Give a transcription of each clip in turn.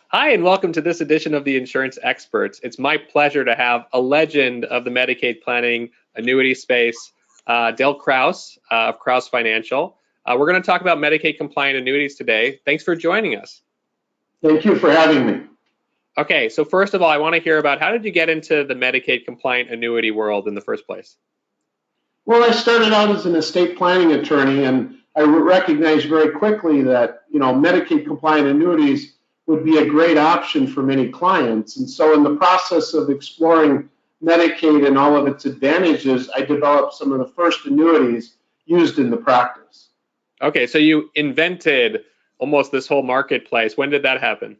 Hi, and welcome to this edition of the Insurance Experts. It's my pleasure to have a legend of the Medicaid planning annuity space, Dale Krause of Krause Financial. We're going to talk about Medicaid compliant annuities today. Thanks for joining us. Thank you for having me. Okay, so first of all, I want to hear about how did you get into the Medicaid compliant annuity world in the first place? Well, I started out as an estate planning attorney, and I recognized very quickly that Medicaid compliant annuities would be a great option for many clients. And so in the process of exploring Medicaid and all of its advantages, I developed some of the first annuities used in the practice. Okay, so you invented almost this whole marketplace. When did that happen?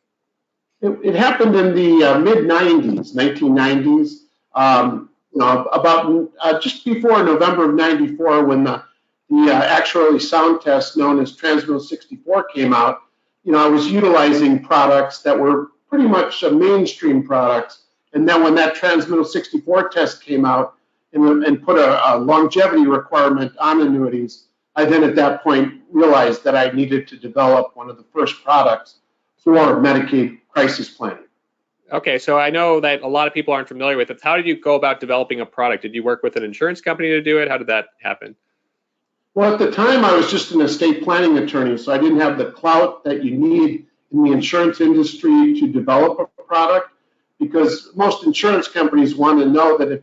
It happened in the mid-90s, 1990s, about just before November of 94, when the actuarially sound test known as Transmittal 64 came out. I was utilizing products that were pretty much mainstream products. And then when that Transmittal 64 test came out and put a longevity requirement on annuities, I then at that point realized that I needed to develop one of the first products for Medicaid crisis planning. Okay, so I know that a lot of people aren't familiar with it. How did you go about developing a product? Did you work with an insurance company to do it? How did that happen? Well, at the time, I was just an estate planning attorney, so I didn't have the clout that you need in the insurance industry to develop a product, because most insurance companies want to know that if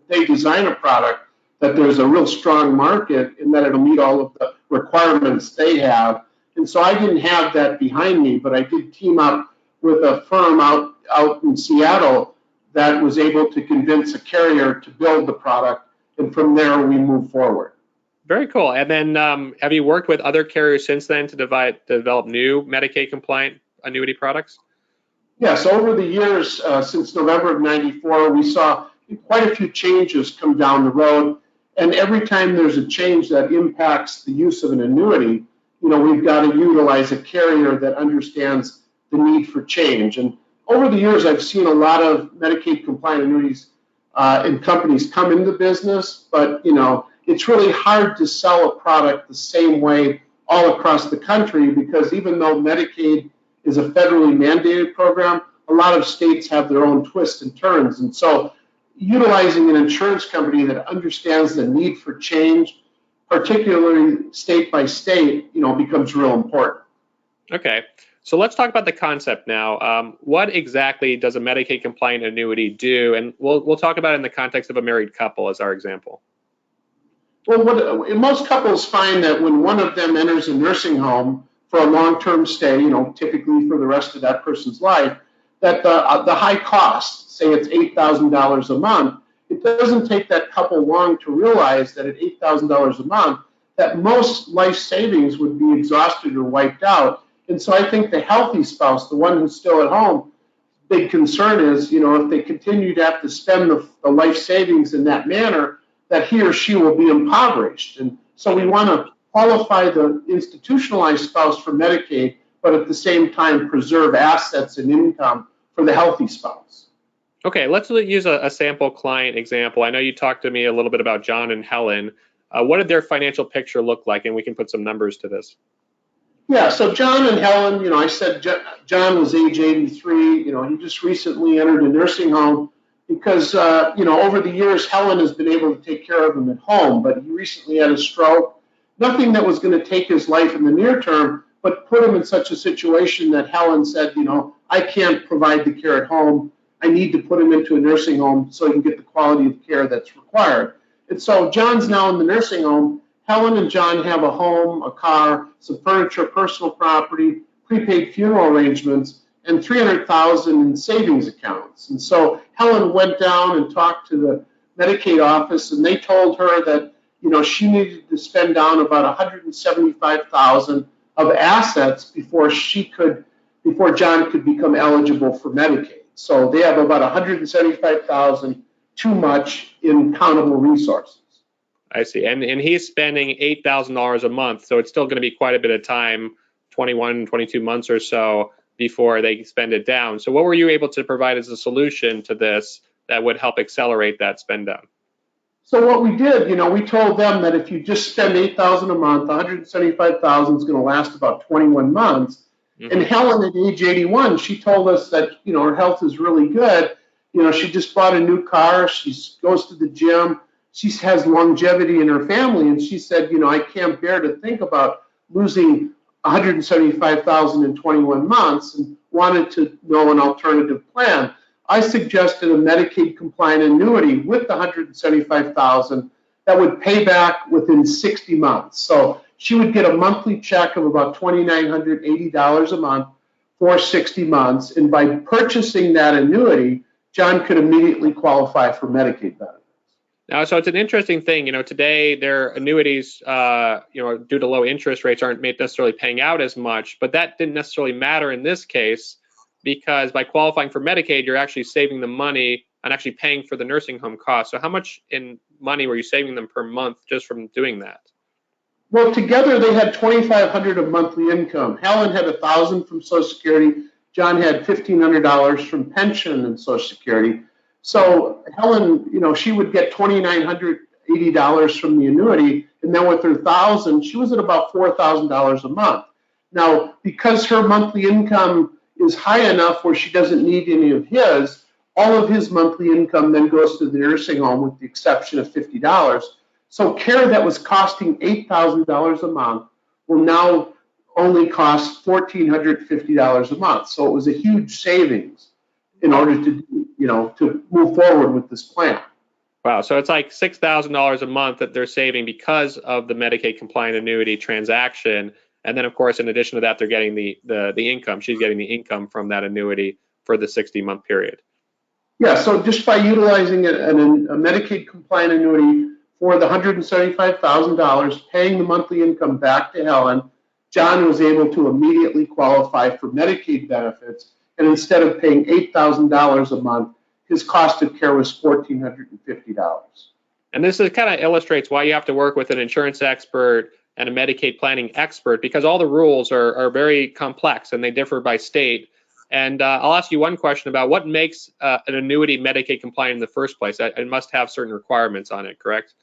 they design a product, that there's a real strong market and that it'll meet all of the requirements they have. And so I didn't have that behind me, but I did team up with a firm out in Seattle that was able to convince a carrier to build the product, and from there we moved forward. Very cool. And then have you worked with other carriers since then to develop new Medicaid compliant annuity products? Yes, over the years, since November of 94, we saw quite a few changes come down the road. And every time there's a change that impacts the use of an annuity, we've got to utilize a carrier that understands the need for change. And over the years, I've seen a lot of Medicaid compliant annuities and companies come into business, but it's really hard to sell a product the same way all across the country, because even though Medicaid is a federally mandated program, a lot of states have their own twists and turns. And so utilizing an insurance company that understands the need for change, particularly state by state, becomes real important. Okay, so let's talk about the concept now. What exactly does a Medicaid compliant annuity do? And we'll talk about it in the context of a married couple as our example. Well, most couples find that when one of them enters a nursing home for a long-term stay, typically for the rest of that person's life, that the high cost, say it's $8,000 a month, it doesn't take that couple long to realize that at $8,000 a month, that most life savings would be exhausted or wiped out. And so I think the healthy spouse, the one who's still at home, big concern is, if they continue to have to spend the life savings in that manner, that he or she will be impoverished. And so we want to qualify the institutionalized spouse for Medicaid, but at the same time preserve assets and income for the healthy spouse. Okay, let's use a sample client example. I know you talked to me a little bit about John and Helen. What did their financial picture look like? And we can put some numbers to this. Yeah, so John and Helen, I said John was age 83. He just recently entered a nursing home, because, over the years, Helen has been able to take care of him at home, but he recently had a stroke. Nothing that was going to take his life in the near term, but put him in such a situation that Helen said, I can't provide the care at home. I need to put him into a nursing home so he can get the quality of care that's required. And so John's now in the nursing home. Helen and John have a home, a car, some furniture, personal property, prepaid funeral arrangements, and $300,000 in savings accounts. And so Helen went down and talked to the Medicaid office, and they told her that she needed to spend down about $175,000 of assets before John could become eligible for Medicaid. So they have about $175,000 too much in countable resources. I see, and he's spending $8,000 a month, so it's still going to be quite a bit of time, 21, 22 months or so, before they spend it down. So what were you able to provide as a solution to this that would help accelerate that spend down? So what we did, we told them that if you just spend $8,000 a month, $175,000 is going to last about 21 months. And Helen at age 81, she told us that, her health is really good. She just bought a new car. She goes to the gym. She has longevity in her family. And she said, I can't bear to think about losing $175,000 in 21 months, and wanted to know an alternative plan. I suggested a Medicaid compliant annuity with the $175,000 that would pay back within 60 months. So she would get a monthly check of about $2,980 a month for 60 months. And by purchasing that annuity, John could immediately qualify for Medicaid benefits. Now, so it's an interesting thing. Today their annuities, due to low interest rates, aren't necessarily paying out as much. But that didn't necessarily matter in this case, because by qualifying for Medicaid, you're actually saving the money and actually paying for the nursing home costs. So how much in money were you saving them per month just from doing that? Well, together they had $2,500 of monthly income. Helen had $1,000 from Social Security. John had $1,500 from pension and Social Security. So Helen, she would get $2,980 from the annuity, and then with her $1,000, she was at about $4,000 a month. Now, because her monthly income is high enough where she doesn't need any of his, all of his monthly income then goes to the nursing home with the exception of $50. So care that was costing $8,000 a month will now only cost $1,450 a month. So it was a huge savings in order to, to move forward with this plan. Wow. So it's like $6,000 a month that they're saving because of the Medicaid compliant annuity transaction. And then, of course, in addition to that, they're getting the income. She's getting the income from that annuity for the 60-month period. Yeah. So just by utilizing a Medicaid compliant annuity for the $175,000, paying the monthly income back to Helen, John was able to immediately qualify for Medicaid benefits. And instead of paying $8,000 a month, his cost of care was $1,450. And this kind of illustrates why you have to work with an insurance expert and a Medicaid planning expert, because all the rules are very complex and they differ by state. And I'll ask you one question about what makes an annuity Medicaid compliant in the first place. It must have certain requirements on it, correct?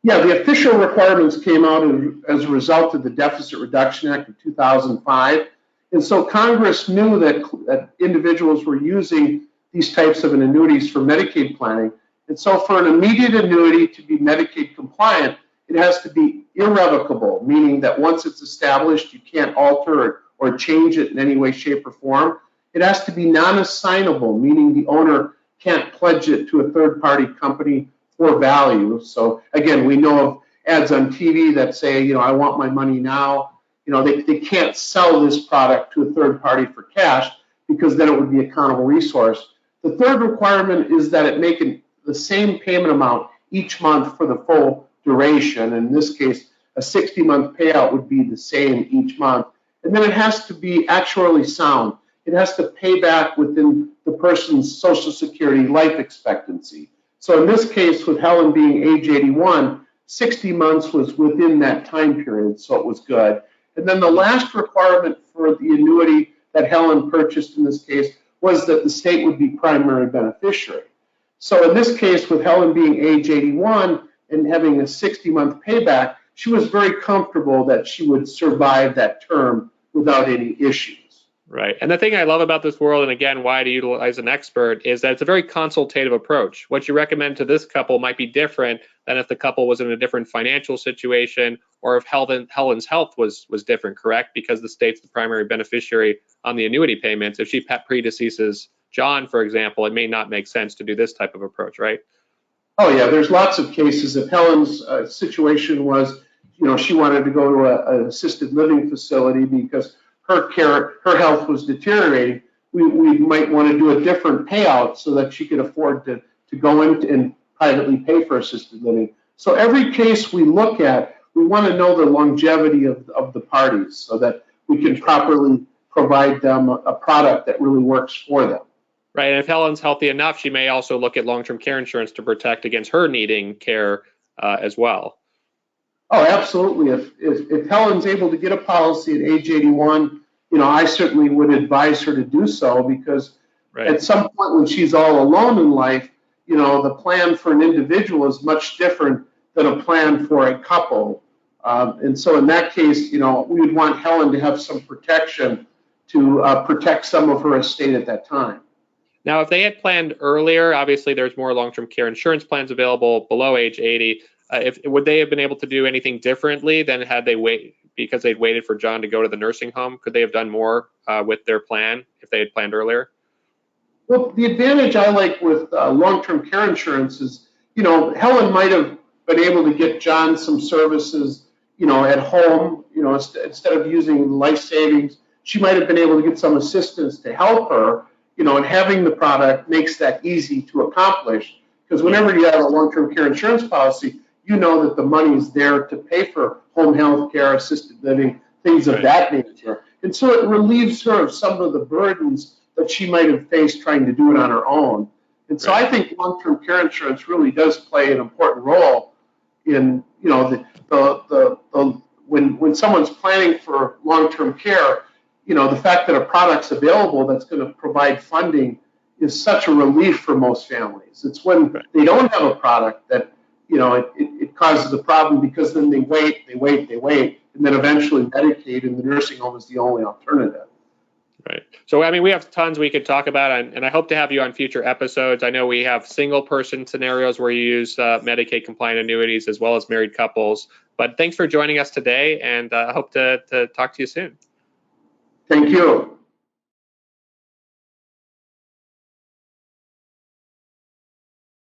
Yeah, the official requirements came out as a result of the Deficit Reduction Act of 2005. And so Congress knew that individuals were using these types of annuities for Medicaid planning. And so for an immediate annuity to be Medicaid compliant, it has to be irrevocable, meaning that once it's established, you can't alter or change it in any way, shape, or form. It has to be non-assignable, meaning the owner can't pledge it to a third-party company for value. So again, we know of ads on TV that say, I want my money now. They can't sell this product to a third party for cash because then it would be a countable resource. The third requirement is that it make the same payment amount each month for the full duration. In this case, a 60-month payout would be the same each month. And then it has to be actuarially sound. It has to pay back within the person's Social Security life expectancy. So in this case, with Helen being age 81, 60 months was within that time period, so it was good. And then the last requirement for the annuity that Helen purchased in this case was that the state would be primary beneficiary. So in this case, with Helen being age 81 and having a 60-month payback, she was very comfortable that she would survive that term without any issues. Right. And the thing I love about this world, and again, why to utilize an expert, is that it's a very consultative approach. What you recommend to this couple might be different than if the couple was in a different financial situation, or if Helen's health was different, correct? Because the state's the primary beneficiary on the annuity payments. If she predeceases John, for example, it may not make sense to do this type of approach, right? Oh, yeah. There's lots of cases. If Helen's situation was, she wanted to go to an assisted living facility because her health was deteriorating, we might want to do a different payout so that she could afford to go in and privately pay for assisted living. So every case we look at, we want to know the longevity of the parties so that we can properly provide them a product that really works for them. Right, and if Helen's healthy enough, she may also look at long-term care insurance to protect against her needing care as well. Oh, absolutely. If Helen's able to get a policy at age 81, I certainly would advise her to do so because at some point when she's all alone in life, the plan for an individual is much different than a plan for a couple. And so in that case, we would want Helen to have some protection to protect some of her estate at that time. Now, if they had planned earlier, obviously there's more long-term care insurance plans available below age 80. Would they have been able to do anything differently than had they because they'd waited for John to go to the nursing home? Could they have done more with their plan if they had planned earlier? Well, the advantage I like with long-term care insurance is, Helen might have been able to get John some services, at home, instead of using life savings. She might have been able to get some assistance to help her, and having the product makes that easy to accomplish. Because whenever you have a long-term care insurance policy, you know that the money is there to pay for home health care, assisted living, things of that nature. And so it relieves her of some of the burdens that she might have faced trying to do it on her own. And so I think long-term care insurance really does play an important role in, when someone's planning for long-term care, the fact that a product's available that's going to provide funding is such a relief for most families. It's when they don't have a product that, it causes a problem, because then they wait, and then eventually Medicaid in the nursing home is the only alternative. Right. So, I mean, we have tons we could talk about, and I hope to have you on future episodes. I know we have single-person scenarios where you use Medicaid compliant annuities, as well as married couples. But thanks for joining us today, and I hope to talk to you soon. Thank you.